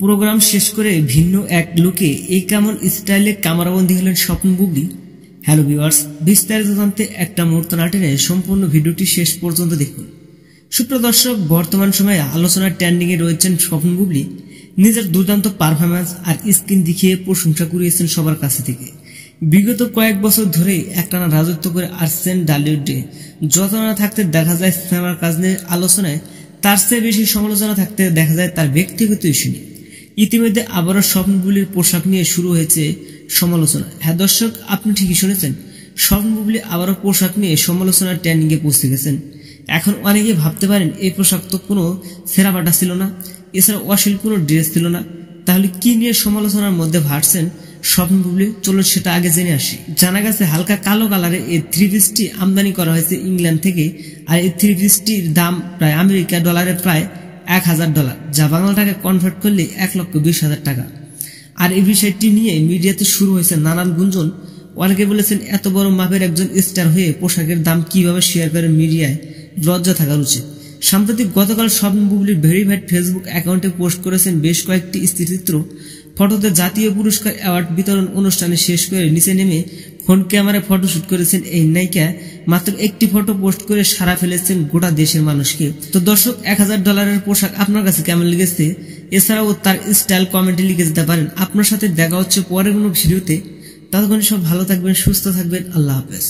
Programme শেষ করে ভিন্ন এক লুকে এই কেমন স্টাইলে ক্যামেরাবন্দি হলেন স্বপ্ন বুবলি। হ্যালো ভিউয়ার্স, বিস্তারিত জানতে একটা মুহূর্ত না টেনে সম্পূর্ণ ভিডিওটি শেষ পর্যন্ত দেখুন। সুপ্রিয় দর্শক, বর্তমান সময়ে আলোচনার ট্রেন্ডিংয়ে রয়েছেন স্বপ্ন বুবলি। নিজের দুর্দান্ত পারফরম্যান্স আর স্কিন দেখিয়ে প্রশংসা কুড়িয়েছেন সবার কাছে থেকে। বিগত কয়েক বছর ধরে একটানা রাজত্ব করে আসছেন ঢালিউডে। যত না থাকতে দেখা যায় সিনেমার কাজ নিয়ে আলোচনায়, তার চেয়ে বেশি সমালোচনা থাকতে দেখা যায় তার ব্যক্তিগত ইস্যু নিয়ে। ইতিমধ্যে আবারও স্বপ্ন বুবলির পোশাক নিয়ে শুরু হয়েছে সমালোচনা। হ্যাঁ দর্শক, আপনি ঠিকই শুনেছেন, স্বপ্ন বুবলি আবারও পোশাক নিয়ে সমালোচনার ট্রেন্ডিংয়ে পৌঁছে গেছেন। এখন অনেকে ভাবতে পারেন এই পোশাক তো কোনো সেরা বাটা ছিল না, এছাড়া অশ্লীল কোনো ড্রেস ছিল না, তাহলে কি নিয়ে সমালোচনার মধ্যে ভাসছেন স্বপ্ন বুবলি? চলুন সেটা আগে জেনে আসি। জানা গেছে হালকা কালো কালারের এই থ্রি পিসটি আমদানি করা হয়েছে ইংল্যান্ড থেকে, আর এই থ্রি পিসটির দাম প্রায় আমেরিকা ডলারে প্রায় $1000, যা বাংলা টাকা কনভার্ট করলে 1,20,000 টাকা। আর এই বিষয়টি নিয়ে মিডিয়াতে শুরু হয়েছে নানান গুঞ্জন। অনেকে বলেছেন এত বড় মাপের একজন স্টার হয়ে পোশাকের দাম কিভাবে শেয়ার করে মিডিয়ায়, লজ্জা থাকা উচিত। সাম্প্রতিক গতকাল স্বপ্ন বুবলির ভেরিফাইড ফেসবুক অ্যাকাউন্টে পোস্ট করেছেন বেশ কয়েকটি স্থিরচিত্র। ফটোতে জাতীয় পুরস্কার অ্যাওয়ার্ড বিতরণ অনুষ্ঠানে শেষ করে নিচে নেমে ফোন ক্যামেরায় ফটোশুট করেছেন এই নায়িকা। মাত্র একটি ফটো পোস্ট করে সারা ফেলেছেন গোটা দেশের মানুষকে। তো দর্শক, $1000 পোশাক আপনার কাছে কেমন লেগেছে? এছাড়াও তার স্টাইল কমেন্টে লিখে যেতে পারেন। আপনার সাথে দেখা হচ্ছে পরের কোনো ভিডিওতে। ততক্ষণ সব ভালো থাকবেন, সুস্থ থাকবেন। আল্লাহ হাফেজ।